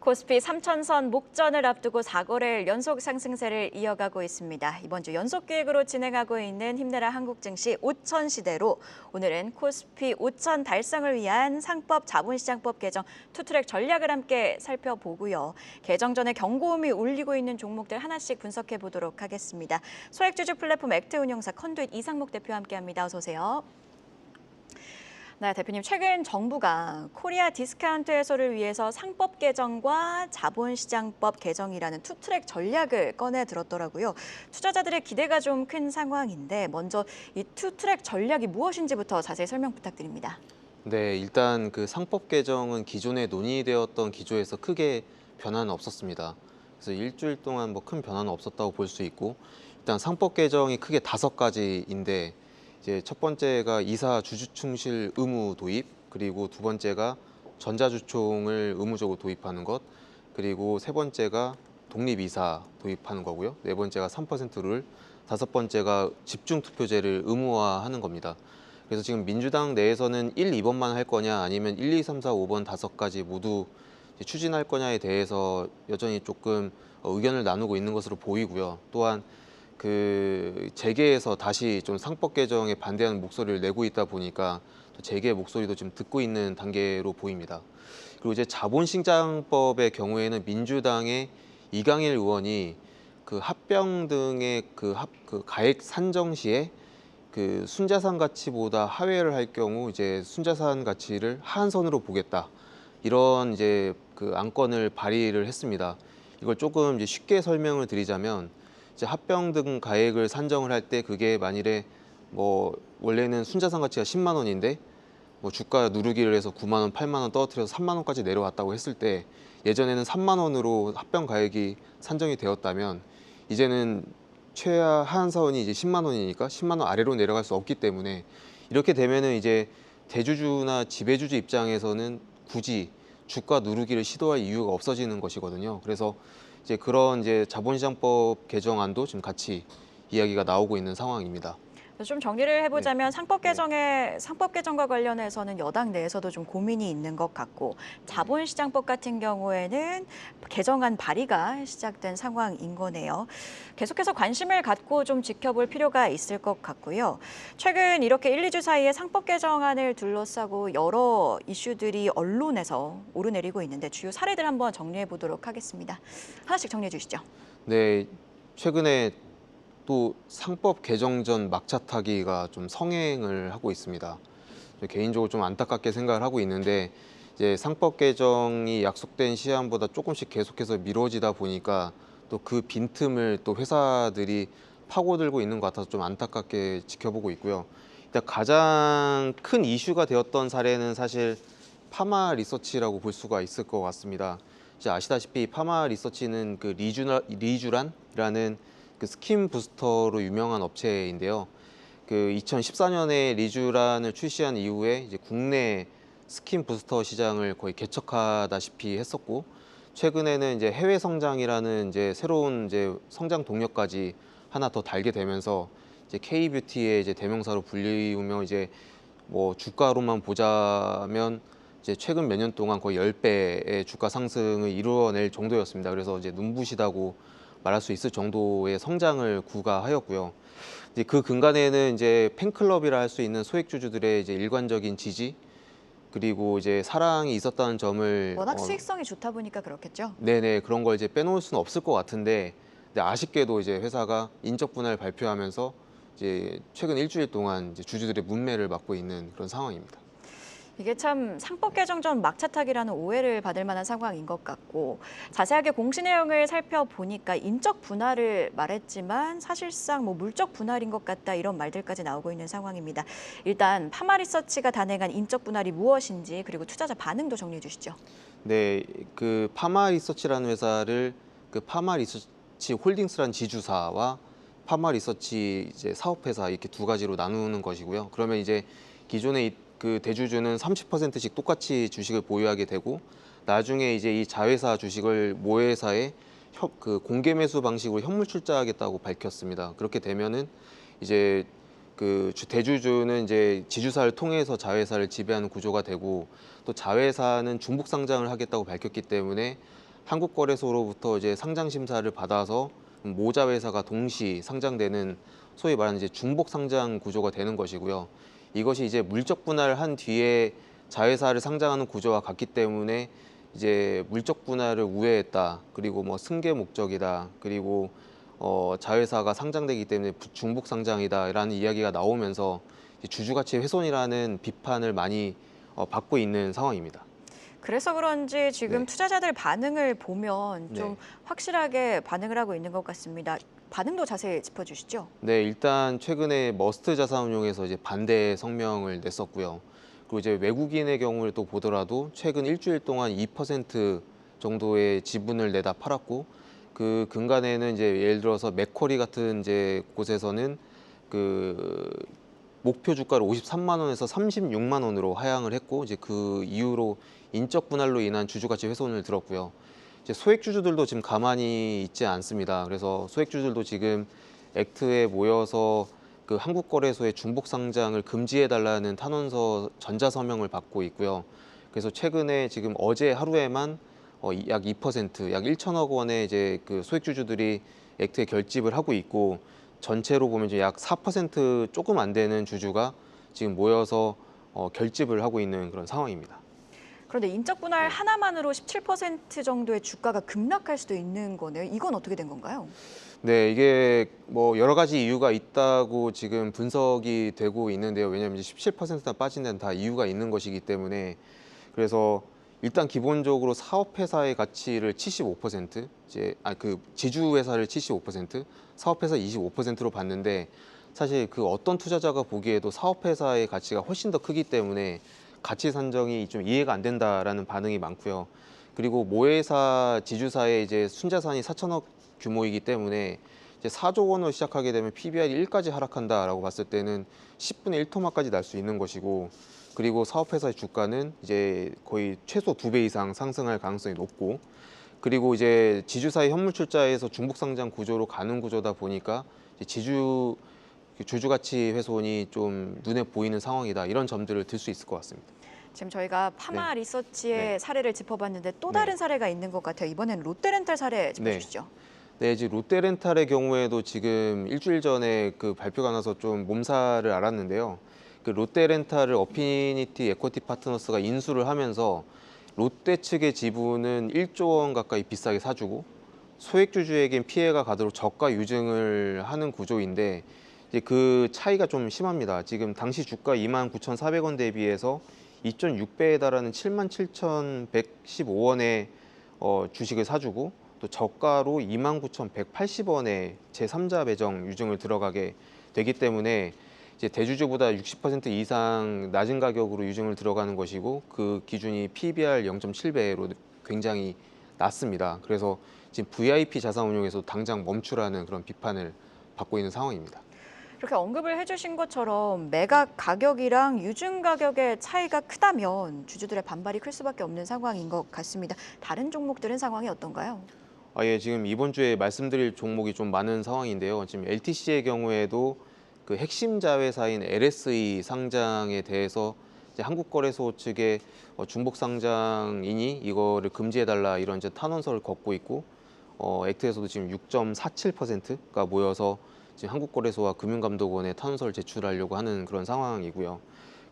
코스피 3천선 목전을 앞두고 4거래일 연속 상승세를 이어가고 있습니다. 이번 주 연속 기획으로 진행하고 있는 힘내라 한국 증시 5천 시대로 오늘은 코스피 5천 달성을 위한 상법 자본시장법 개정 투트랙 전략을 함께 살펴보고요. 개정 전에 경고음이 울리고 있는 종목들 하나씩 분석해 보도록 하겠습니다. 소액주주 플랫폼 액트 운용사 컨두잇 이상목 대표와 함께합니다. 어서 오세요. 네, 대표님, 최근 정부가 코리아 디스카운트 해소를 위해서 상법 개정과 자본시장법 개정이라는 투트랙 전략을 꺼내 들었더라고요. 투자자들의 기대가 좀 큰 상황인데 먼저 이 투트랙 전략이 무엇인지부터 자세히 설명 부탁드립니다. 네, 일단 그 상법 개정은 기존에 논의되었던 기조에서 크게 변화는 없었습니다. 그래서 일주일 동안 뭐 큰 변화는 없었다고 볼 수 있고, 일단 상법 개정이 크게 5가지인데 이제 첫 번째가 이사 주주충실 의무 도입, 그리고 두 번째가 전자주총을 의무적으로 도입하는 것, 그리고 세 번째가 독립이사 도입하는 거고요. 네 번째가 3% 룰, 다섯 번째가 집중투표제를 의무화하는 겁니다. 그래서 지금 민주당 내에서는 1, 2번만 할 거냐 아니면 1, 2, 3, 4, 5번 5가지 모두 추진할 거냐에 대해서 여전히 조금 의견을 나누고 있는 것으로 보이고요. 또한 그 재계에서 다시 좀 상법 개정에 반대하는 목소리를 내고 있다 보니까 또 재계의 목소리도 좀 듣고 있는 단계로 보입니다. 그리고 이제 자본시장법의 경우에는 민주당의 이강일 의원이 그 합병 등의 그 가액 산정 시에 그 순자산 가치보다 하회를 할 경우 이제 순자산 가치를 하한선으로 보겠다, 이런 이제 그 안건을 발의를 했습니다. 이걸 조금 이제 쉽게 설명을 드리자면, 이제 합병 등 가액을 산정을 할 때 그게 만일에 뭐 원래는 순자산 가치가 10만 원인데 뭐 주가 누르기를 해서 9만 원, 8만 원 떨어뜨려서 3만 원까지 내려왔다고 했을 때, 예전에는 3만 원으로 합병 가액이 산정이 되었다면 이제는 최하 하한선이 이제 10만 원이니까 10만 원 아래로 내려갈 수 없기 때문에, 이렇게 되면은 이제 대주주나 지배주주 입장에서는 굳이 주가 누르기를 시도할 이유가 없어지는 것이거든요. 그래서 이제 그런 이제 자본시장법 개정안도 지금 같이 이야기가 나오고 있는 상황입니다. 좀 정리를 해보자면 네. 상법 개정과 관련해서는 여당 내에서도 좀 고민이 있는 것 같고, 자본시장법 같은 경우에는 개정안 발의가 시작된 상황인 거네요. 계속해서 관심을 갖고 좀 지켜볼 필요가 있을 것 같고요. 최근 이렇게 1, 2주 사이에 상법 개정안을 둘러싸고 여러 이슈들이 언론에서 오르내리고 있는데 주요 사례들 한번 정리해 보도록 하겠습니다. 하나씩 정리해 주시죠. 네, 최근에 또 상법 개정 전 막차 타기가 좀 성행을 하고 있습니다. 개인적으로 좀 안타깝게 생각을 하고 있는데, 이제 상법 개정이 약속된 시한보다 조금씩 계속해서 미뤄지다 보니까 또 그 빈틈을 또 회사들이 파고들고 있는 것 같아서 좀 안타깝게 지켜보고 있고요. 일단 가장 큰 이슈가 되었던 사례는 사실 파마 리서치라고 볼 수가 있을 것 같습니다. 이제 아시다시피 파마 리서치는 그 리주란이라는 그 스킨 부스터로 유명한 업체인데요. 그 2014년에 리주란을 출시한 이후에 이제 국내 스킨 부스터 시장을 거의 개척하다시피 했었고, 최근에는 이제 해외 성장이라는 이제 새로운 이제 성장 동력까지 하나 더 달게 되면서 이제 K뷰티의 이제 대명사로 불리우며, 이제 뭐 주가로만 보자면 이제 최근 몇 년 동안 거의 10배의 주가 상승을 이루어낼 정도였습니다. 그래서 이제 눈부시다고 말할 수 있을 정도의 성장을 구가하였고요. 이제 그 근간에는 이제 팬클럽이라 할 수 있는 소액주주들의 이제 일관적인 지지, 그리고 이제 사랑이 있었다는 점을 워낙 수익성이 좋다 보니까 그렇겠죠. 네네, 그런 걸 이제 빼놓을 수는 없을 것 같은데, 근데 아쉽게도 이제 회사가 인적 분할 발표하면서 이제 최근 일주일 동안 이제 주주들의 문매를 맞고 있는 그런 상황입니다. 이게 참 상법 개정 전 막차 타기라는 오해를 받을 만한 상황인 것 같고, 자세하게 공시 내용을 살펴보니까 인적 분할을 말했지만 사실상 뭐 물적 분할인 것 같다, 이런 말들까지 나오고 있는 상황입니다. 일단 파마 리서치가 단행한 인적 분할이 무엇인지, 그리고 투자자 반응도 정리해 주시죠. 네, 그 파마 리서치라는 회사를 그 파마 리서치 홀딩스라는 지주사와 파마 리서치 이제 사업회사, 이렇게 두 가지로 나누는 것이고요. 그러면 이제 기존의 그 대주주는 30%씩 똑같이 주식을 보유하게 되고, 나중에 이제 이 자회사 주식을 모회사에 그 공개 매수 방식으로 현물 출자하겠다고 밝혔습니다. 그렇게 되면은 이제 그 대주주는 이제 지주사를 통해서 자회사를 지배하는 구조가 되고, 또 자회사는 중복 상장을 하겠다고 밝혔기 때문에 한국거래소로부터 이제 상장 심사를 받아서 모자 회사가 동시 상장되는 소위 말하는 이제 중복 상장 구조가 되는 것이고요. 이것이 이제 물적 분할을 한 뒤에 자회사를 상장하는 구조와 같기 때문에 이제 물적 분할을 우회했다. 그리고 뭐 승계 목적이다. 그리고 자회사가 상장되기 때문에 중복 상장이다라는 이야기가 나오면서 주주가치 훼손이라는 비판을 많이 받고 있는 상황입니다. 그래서 그런지 지금 네. 투자자들 반응을 보면 좀 네. 확실하게 반응을 하고 있는 것 같습니다. 반응도 자세히 짚어주시죠. 네, 일단 최근에 머스트 자산운용에서 이제 반대 성명을 냈었고요. 그리고 이제 외국인의 경우를 또 보더라도 최근 일주일 동안 2% 정도의 지분을 내다 팔았고, 그 근간에는 이제 예를 들어서 맥쿼리 같은 이제 곳에서는 그 목표 주가를 53만 원에서 36만 원으로 하향을 했고, 이제 그 이후로 인적 분할로 인한 주주가치 훼손을 들었고요. 이제 소액주주들도 지금 가만히 있지 않습니다. 그래서 소액주주들도 지금 액트에 모여서 그 한국거래소의 중복 상장을 금지해달라는 탄원서 전자서명을 받고 있고요. 그래서 최근에 지금 어제 하루에만 약 2%, 약 1천억 원의 이제 그 소액주주들이 액트에 결집을 하고 있고, 전체로 보면 이제 약 4% 조금 안 되는 주주가 지금 모여서 결집을 하고 있는 그런 상황입니다. 그런데 인적 분할 네. 하나만으로 17% 정도의 주가가 급락할 수도 있는 거네요. 이건 어떻게 된 건가요? 네, 이게 뭐 여러 가지 이유가 있다고 지금 분석이 되고 있는데요. 왜냐하면 이제 17%나 빠진 데는 다 이유가 있는 것이기 때문에, 그래서 일단 기본적으로 사업회사의 가치를 75%, 이제 그 지주회사를 75%, 사업회사 25%로 봤는데, 사실 그 어떤 투자자가 보기에도 사업회사의 가치가 훨씬 더 크기 때문에 가치 산정이 좀 이해가 안 된다라는 반응이 많고요. 그리고 모회사 지주사의 이제 순자산이 4천억 규모이기 때문에 이제 4조 원으로 시작하게 되면 PBR이 1까지 하락한다라고 봤을 때는 10분의 1토막까지 날 수 있는 것이고, 그리고 사업회사의 주가는 이제 거의 최소 2배 이상 상승할 가능성이 높고, 그리고 이제 지주사의 현물 출자에서 중복 상장 구조로 가는 구조다 보니까 이제 주주 가치 훼손이 좀 눈에 보이는 상황이다, 이런 점들을 들 수 있을 것 같습니다. 지금 저희가 파마 네. 리서치의 네. 사례를 짚어봤는데 또 네. 다른 사례가 있는 것 같아요. 이번엔 롯데렌탈 사례 네. 짚어주시죠. 네, 이제 롯데렌탈의 경우에도 지금 일주일 전에 그 발표가 나서 좀 몸살을 앓았는데요. 그 롯데렌탈을 어피니티 에쿼티 파트너스가 인수를 하면서 롯데 측의 지분은 1조 원 가까이 비싸게 사주고, 소액주주에겐 피해가 가도록 저가 유증을 하는 구조인데, 이제 그 차이가 좀 심합니다. 지금 당시 주가 29,400원 대비해서 2.6배에 달하는 77,115원의 주식을 사주고, 또 저가로 29,180원에 제3자 배정 유증을 들어가게 되기 때문에 이제 대주주보다 60% 이상 낮은 가격으로 유증을 들어가는 것이고, 그 기준이 PBR 0.7배로 굉장히 낮습니다. 그래서 지금 VIP 자산운용에서 당장 멈추라는 그런 비판을 받고 있는 상황입니다. 이렇게 언급을 해주신 것처럼 매각 가격이랑 유증 가격의 차이가 크다면 주주들의 반발이 클 수밖에 없는 상황인 것 같습니다. 다른 종목들은 상황이 어떤가요? 예, 지금 이번 주에 말씀드릴 종목이 좀 많은 상황인데요. 지금 LTC의 경우에도 그 핵심 자회사인 LSE 상장에 대해서 이제 한국거래소 측에 중복 상장이니 이거를 금지해달라, 이런 이제 탄원서를 걷고 있고, 액트에서도 지금 6.47%가 모여서 지금 한국거래소와 금융감독원에 탄원서를 제출하려고 하는 그런 상황이고요.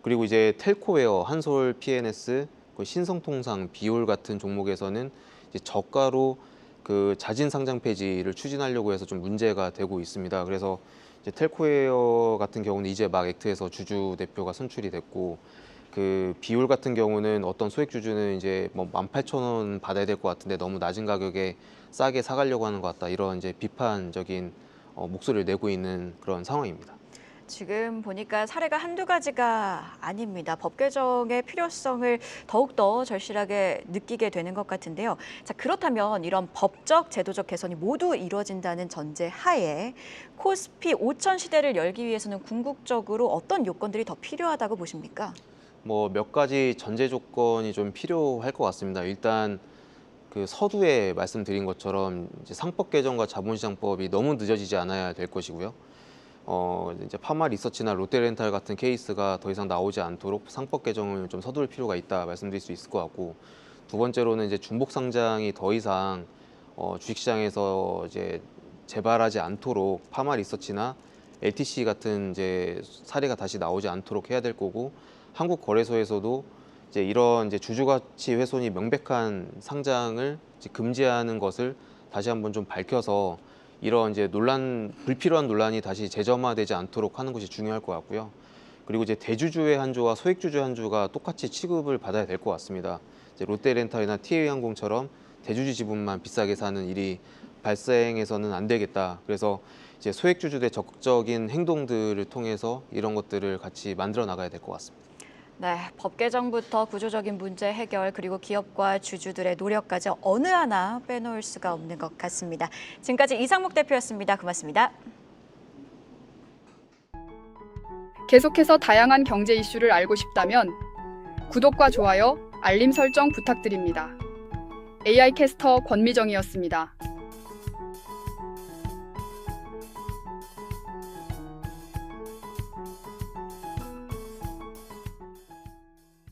그리고 이제 텔코웨어, 한솔 PNS, 신성통상, 비올 같은 종목에서는 이제 저가로 그 자진 상장 폐지를 추진하려고 해서 좀 문제가 되고 있습니다. 그래서 이제 텔코웨어 같은 경우는 이제 막 액트에서 주주 대표가 선출이 됐고, 그 비올 같은 경우는 어떤 소액 주주는 이제 뭐 18,000원 받아야 될 것 같은데 너무 낮은 가격에 싸게 사가려고 하는 것 같다, 이런 이제 비판적인 목소리를 내고 있는 그런 상황입니다. 지금 보니까 사례가 한두 가지가 아닙니다. 법 개정의 필요성을 더욱더 절실하게 느끼게 되는 것 같은데요. 자, 그렇다면 이런 법적, 제도적 개선이 모두 이루어진다는 전제 하에 코스피 5천 시대를 열기 위해서는 궁극적으로 어떤 요건들이 더 필요하다고 보십니까? 뭐 몇 가지 전제 조건이 좀 필요할 것 같습니다. 일단 그 서두에 말씀드린 것처럼 이제 상법 개정과 자본시장법이 너무 늦어지지 않아야 될 것이고요. 이제 파마 리서치나 롯데렌탈 같은 케이스가 더 이상 나오지 않도록 상법 개정을 좀 서둘 필요가 있다 말씀드릴 수 있을 것 같고, 두 번째로는 이제 중복 상장이 더 이상 주식시장에서 이제 재발하지 않도록 파마 리서치나 LTC 같은 이제 사례가 다시 나오지 않도록 해야 될 거고, 한국거래소에서도 이제 이런 이제 주주가치 훼손이 명백한 상장을 이제 금지하는 것을 다시 한번 좀 밝혀서 이런 이제 불필요한 논란이 다시 재점화되지 않도록 하는 것이 중요할 것 같고요. 그리고 이제 대주주의 한주와 소액주주의 한주가 똑같이 취급을 받아야 될 것 같습니다. 이제 롯데렌탈이나 TA항공처럼 대주주 지분만 비싸게 사는 일이 발생해서는 안 되겠다. 그래서 이제 소액주주들의 적극적인 행동들을 통해서 이런 것들을 같이 만들어 나가야 될 것 같습니다. 네, 법 개정부터 구조적인 문제 해결 그리고 기업과 주주들의 노력까지 어느 하나 빼놓을 수가 없는 것 같습니다. 지금까지 이상목 대표였습니다. 고맙습니다. 계속해서 다양한 경제 이슈를 알고 싶다면 구독과 좋아요, 알림 설정 부탁드립니다. AI 캐스터 권미정이었습니다.